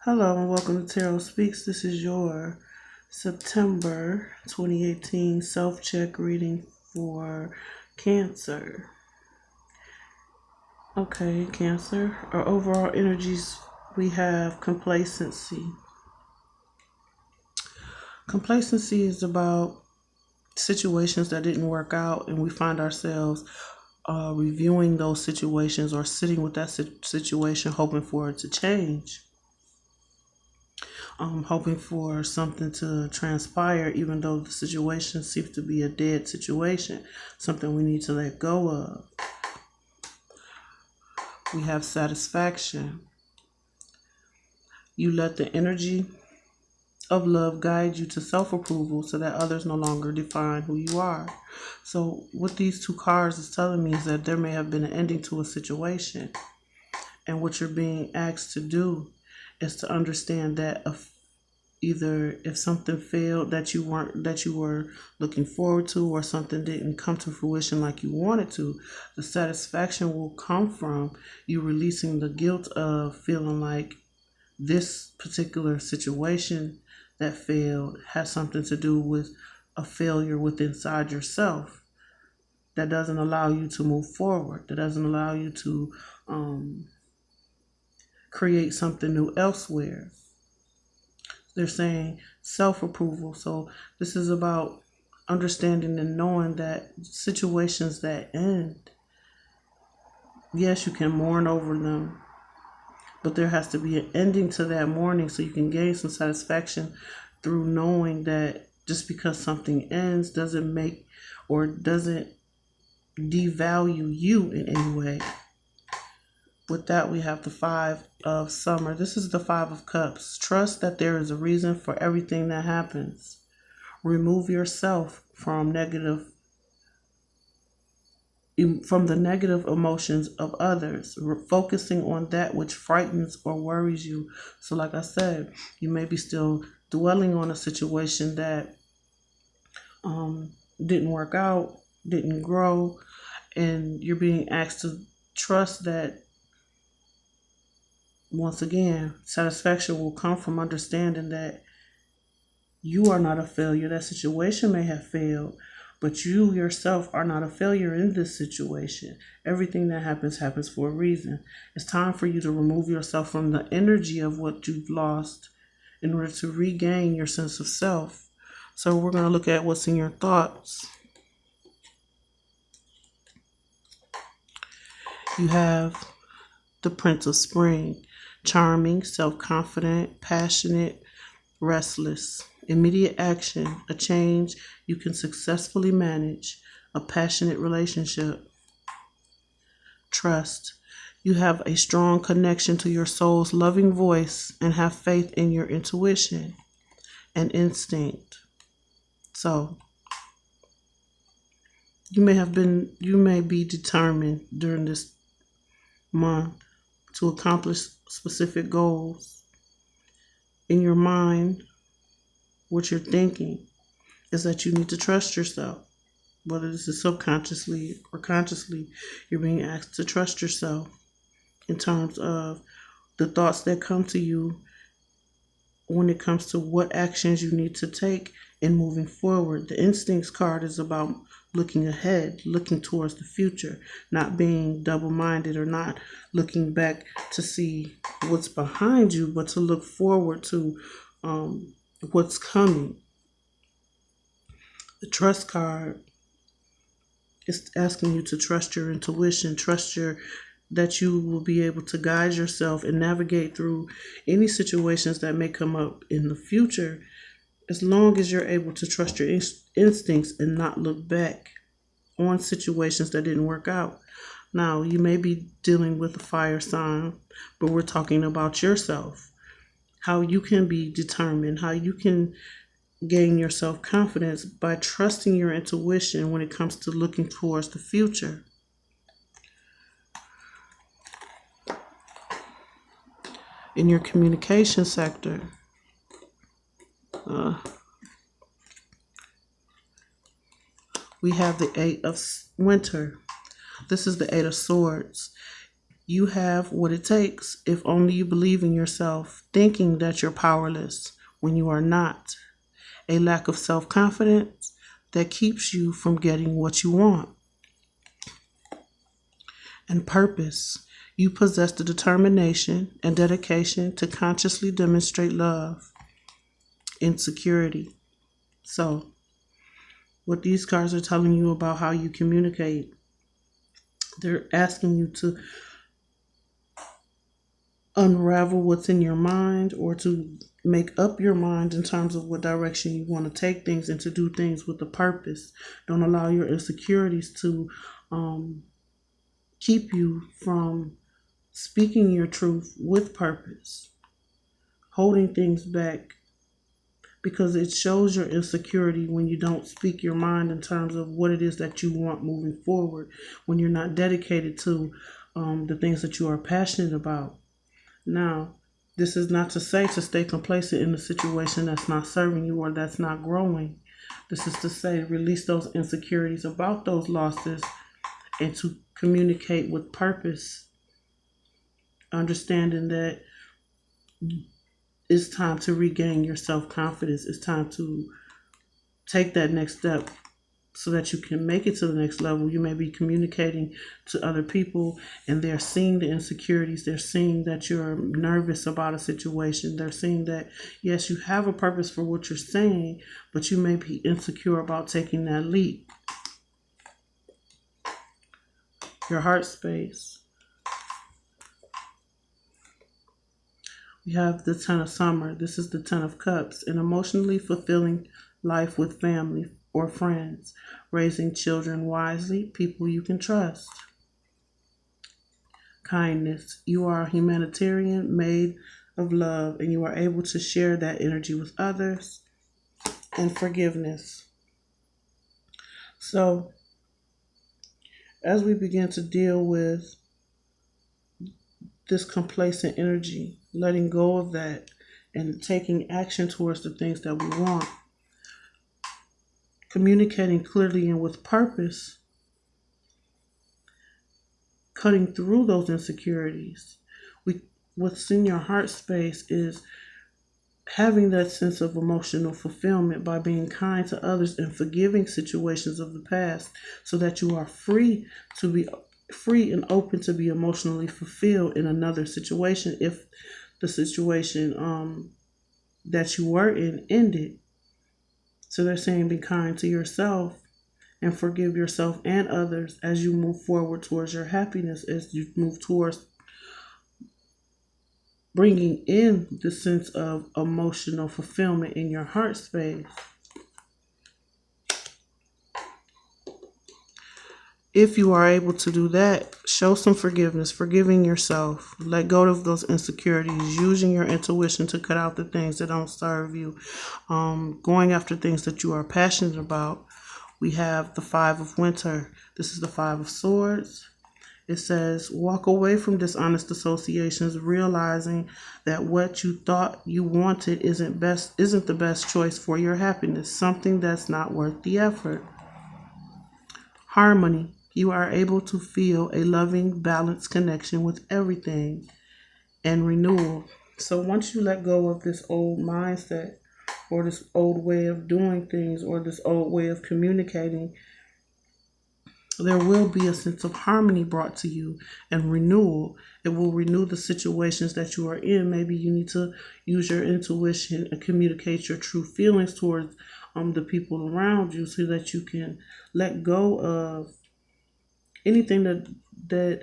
Hello and welcome to Tarot Speaks. This is your September 2018 self-check reading for Cancer. Okay, Cancer. Our overall energies, we have complacency. Complacency is about situations that didn't work out and we find ourselves reviewing those situations or sitting with that situation hoping for it to change. Hoping for something to transpire, even though the situation seems to be a dead situation, something we need to let go of. We have satisfaction. You let the energy of love guide you to self-approval so that others no longer define who you are. So what these two cards is telling me is that there may have been an ending to a situation, and what you're being asked to do is to understand that either if something failed that you were looking forward to, or something didn't come to fruition like you wanted to, the satisfaction will come from you releasing the guilt of feeling like this particular situation that failed has something to do with a failure within inside yourself that doesn't allow you to move forward, that doesn't allow you to create something new elsewhere. They're saying self-approval. So this is about understanding and knowing that situations that end, yes, you can mourn over them, but there has to be an ending to that mourning so you can gain some satisfaction through knowing that just because something ends doesn't make or doesn't devalue you in any way. With that, we have the Five of Summer. This is the Five of Cups. Trust that there is a reason for everything that happens. Remove yourself from the negative emotions of others, focusing on that which frightens or worries you. So like I said, you may be still dwelling on a situation that didn't work out, didn't grow, and you're being asked to trust that, once again, satisfaction will come from understanding that you are not a failure. That situation may have failed, but you yourself are not a failure in this situation. Everything that happens for a reason. It's time for you to remove yourself from the energy of what you've lost in order to regain your sense of self. So we're going to look at what's in your thoughts. You have the Prince of Spring. Charming, self-confident, passionate, restless. Immediate action, a change you can successfully manage, a passionate relationship. Trust. You have a strong connection to your soul's loving voice and have faith in your intuition and instinct. So, you may be determined during this month to accomplish specific goals. In your mind, what you're thinking is that you need to trust yourself. Whether this is subconsciously or consciously, you're being asked to trust yourself in terms of the thoughts that come to you when it comes to what actions you need to take in moving forward. The Instincts card is about looking ahead, looking towards the future, not being double-minded or not looking back to see what's behind you, but to look forward to what's coming. The Trust card is asking you to trust your intuition, that you will be able to guide yourself and navigate through any situations that may come up in the future, as long as you're able to trust your instincts and not look back on situations that didn't work out. Now, you may be dealing with a fire sign, but we're talking about yourself, how you can be determined, how you can gain your self-confidence by trusting your intuition when it comes to looking towards the future. In your communication sector, we have the Eight of Winter. This is the Eight of Swords. You have what it takes if only you believe in yourself, thinking that you're powerless when you are not. A lack of self-confidence that keeps you from getting what you want. And purpose. You possess the determination and dedication to consciously demonstrate love. Insecurity. So, what these cards are telling you about how you communicate, they're asking you to unravel what's in your mind, or to make up your mind in terms of what direction you want to take things, and to do things with a purpose. Don't allow your insecurities to keep you from speaking your truth with purpose, holding things back, because it shows your insecurity when you don't speak your mind in terms of what it is that you want moving forward, when you're not dedicated to the things that you are passionate about. Now, this is not to say to stay complacent in a situation that's not serving you or that's not growing. This is to say release those insecurities about those losses and to communicate with purpose, understanding that it's time to regain your self-confidence. It's time to take that next step so that you can make it to the next level. You may be communicating to other people and they're seeing the insecurities. They're seeing that you're nervous about a situation. They're seeing that, yes, you have a purpose for what you're saying, but you may be insecure about taking that leap. Your heart space. We have the Ten of Summer. This is the Ten of Cups. An emotionally fulfilling life with family or friends. Raising children wisely, people you can trust. Kindness. You are a humanitarian made of love, and you are able to share that energy with others. And forgiveness. So, as we begin to deal with this complacent energy, letting go of that and taking action towards the things that we want, communicating clearly and with purpose, cutting through those insecurities. What's in your heart space is having that sense of emotional fulfillment by being kind to others and forgiving situations of the past, so that you are free and open to be emotionally fulfilled in another situation if the situation that you were in ended. So they're saying be kind to yourself and forgive yourself and others as you move forward towards your happiness, as you move towards bringing in the sense of emotional fulfillment in your heart space. If you are able to do that, show some forgiveness, forgiving yourself, let go of those insecurities, using your intuition to cut out the things that don't serve you, going after things that you are passionate about. We have the Five of Winter. This is the Five of Swords. It says, walk away from dishonest associations, realizing that what you thought you wanted isn't the best choice for your happiness, something that's not worth the effort. Harmony. You are able to feel a loving, balanced connection with everything. And renewal. So once you let go of this old mindset, or this old way of doing things, or this old way of communicating, there will be a sense of harmony brought to you and renewal. It will renew the situations that you are in. Maybe you need to use your intuition and communicate your true feelings towards the people around you, so that you can let go of anything that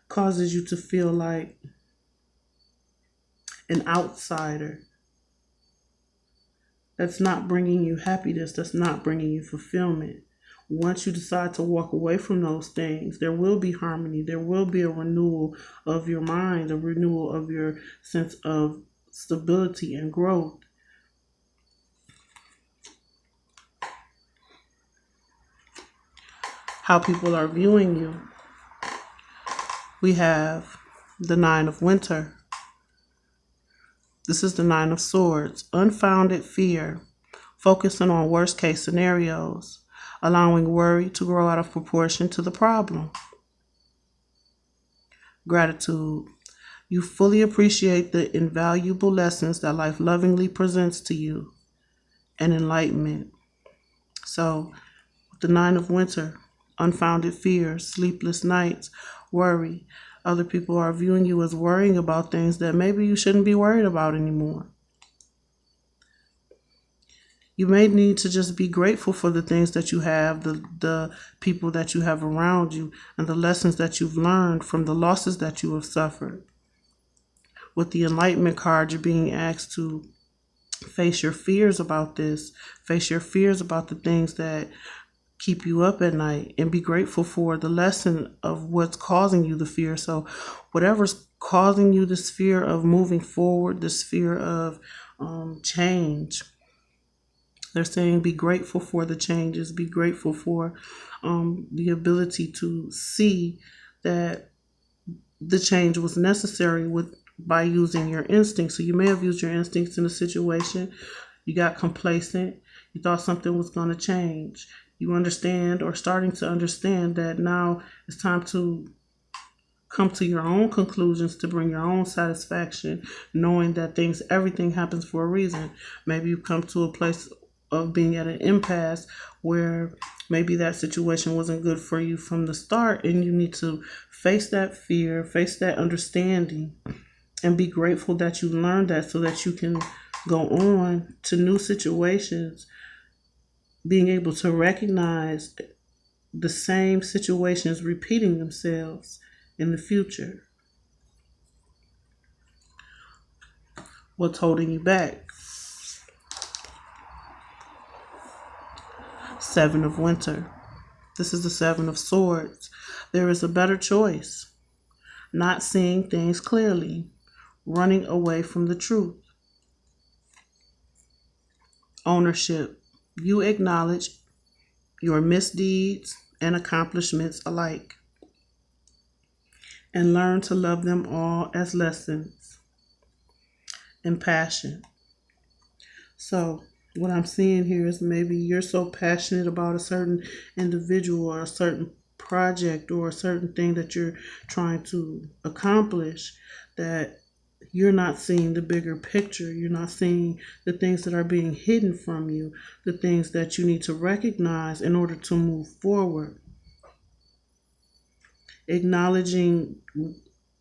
causes you to feel like an outsider. That's not bringing you happiness. That's not bringing you fulfillment. Once you decide to walk away from those things, there will be harmony. There will be a renewal of your mind, a renewal of your sense of stability and growth. How people are viewing you. We have the Nine of Winter. This is the Nine of Swords. Unfounded fear, focusing on worst case scenarios, allowing worry to grow out of proportion to the problem. Gratitude. You fully appreciate the invaluable lessons that life lovingly presents to you. And enlightenment. So, the Nine of Winter, unfounded fears, sleepless nights, worry. Other people are viewing you as worrying about things that maybe you shouldn't be worried about anymore. You may need to just be grateful for the things that you have, the people that you have around you, and the lessons that you've learned from the losses that you have suffered. With the Enlightenment card, you're being asked to face your fears about this, face your fears about the things that keep you up at night, and be grateful for the lesson of what's causing you the fear. So whatever's causing you this fear of moving forward, this fear of change, they're saying be grateful for the changes, be grateful for the ability to see that the change was necessary by using your instincts. So you may have used your instincts in a situation, you got complacent, you thought something was going to change. You understand, or starting to understand, that now it's time to come to your own conclusions, to bring your own satisfaction, knowing that everything happens for a reason. Maybe you come to a place of being at an impasse where maybe that situation wasn't good for you from the start, and you need to face that fear, face that understanding, and be grateful that you learned that, so that you can go on to new situations, being able to recognize the same situations repeating themselves in the future. What's holding you back? Seven of Winter. This is the Seven of Swords. There is a better choice. Not seeing things clearly. Running away from the truth. Ownership. You acknowledge your misdeeds and accomplishments alike, and learn to love them all as lessons. And passion. So what I'm seeing here is maybe you're so passionate about a certain individual or a certain project or a certain thing that you're trying to accomplish, that you're not seeing the bigger picture. You're not seeing the things that are being hidden from you, the things that you need to recognize in order to move forward. Acknowledging,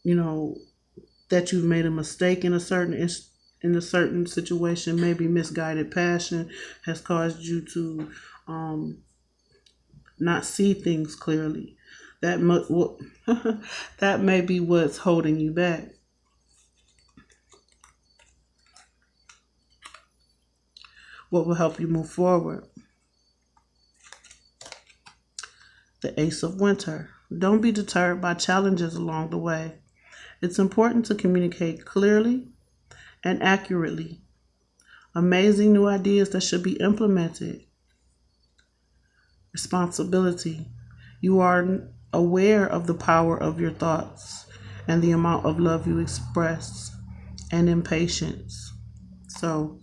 that you've made a mistake in a certain situation. Maybe misguided passion has caused you to not see things clearly. That that may be what's holding you back. What will help you move forward? The Ace of Winter. Don't be deterred by challenges along the way. It's important to communicate clearly and accurately. Amazing new ideas that should be implemented. Responsibility. You are aware of the power of your thoughts and the amount of love you express. And impatience. So,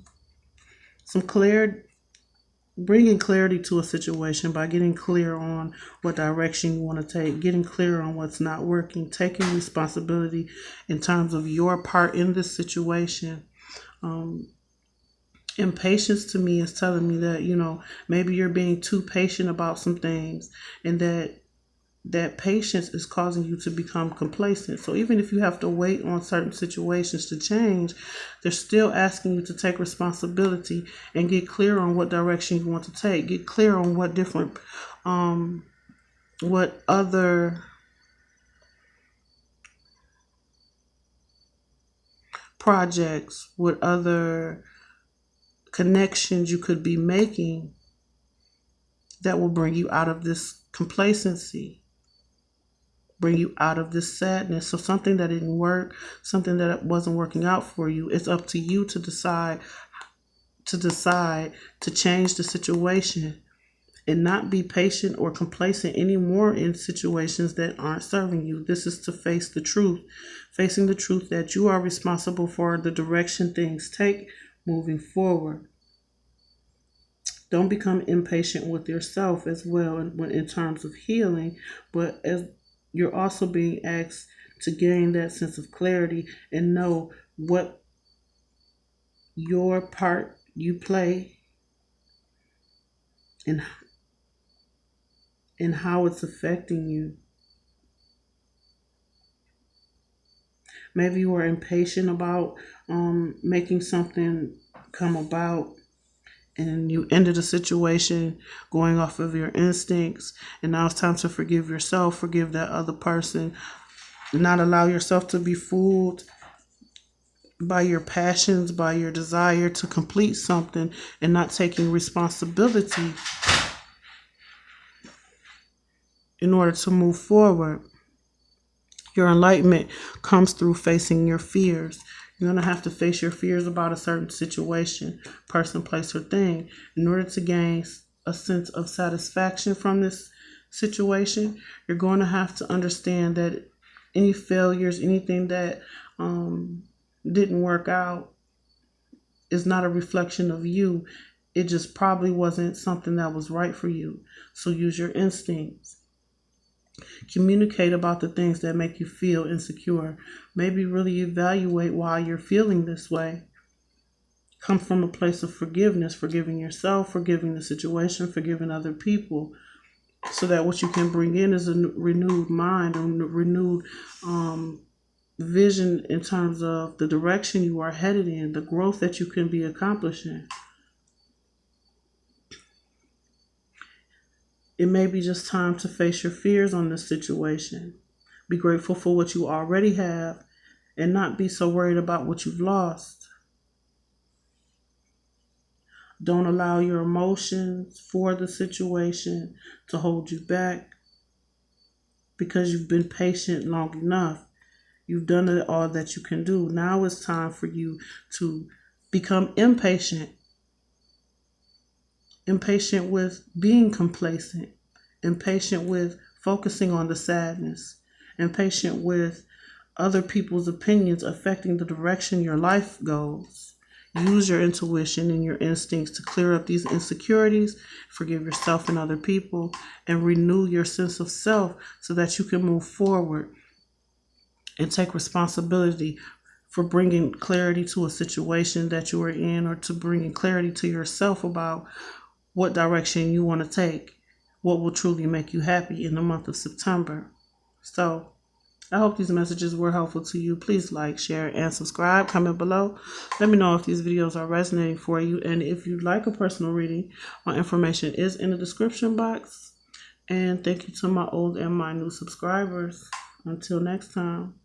bringing clarity to a situation by getting clear on what direction you want to take, getting clear on what's not working, taking responsibility in terms of your part in this situation. Impatience to me is telling me that, maybe you're being too patient about some things, and that patience is causing you to become complacent. So even if you have to wait on certain situations to change, they're still asking you to take responsibility and get clear on what direction you want to take. Get clear on what other projects, what other connections you could be making that will bring you out of this complacency, bring you out of this sadness. So something that didn't work, something that wasn't working out for you, it's up to you to decide to change the situation and not be patient or complacent anymore in situations that aren't serving you. This is to face the truth, facing the truth that you are responsible for the direction things take moving forward. Don't become impatient with yourself as well in terms of healing, but as you're also being asked to gain that sense of clarity and know what your part you play and how it's affecting you. Maybe you were impatient about making something come about, and you ended a situation going off of your instincts, and now it's time to forgive yourself, forgive that other person, not allow yourself to be fooled by your passions, by your desire to complete something, and not taking responsibility in order to move forward. Your enlightenment comes through facing your fears. You're going to have to face your fears about a certain situation, person, place, or thing. In order to gain a sense of satisfaction from this situation, you're going to have to understand that any failures, anything that didn't work out is not a reflection of you. It just probably wasn't something that was right for you. So use your instincts. Communicate about the things that make you feel insecure. Maybe really evaluate why you're feeling this way. Come from a place of forgiveness, forgiving yourself, forgiving the situation, forgiving other people, so that what you can bring in is a renewed mind, a renewed vision in terms of the direction you are headed in, the growth that you can be accomplishing. It may be just time to face your fears on this situation. Be grateful for what you already have and not be so worried about what you've lost. Don't allow your emotions for the situation to hold you back, because you've been patient long enough. You've done it all that you can do. Now it's time for you to become impatient. Impatient with being complacent, impatient with focusing on the sadness, impatient with other people's opinions affecting the direction your life goes. Use your intuition and your instincts to clear up these insecurities, forgive yourself and other people, and renew your sense of self so that you can move forward and take responsibility for bringing clarity to a situation that you are in, or to bringing clarity to yourself about what direction you want to take, what will truly make you happy in the month of September. So I hope these messages were helpful to you. Please like, share, and subscribe. Comment below. Let me know if these videos are resonating for you. And if you'd like a personal reading, my information is in the description box. And thank you to my old and my new subscribers. Until next time.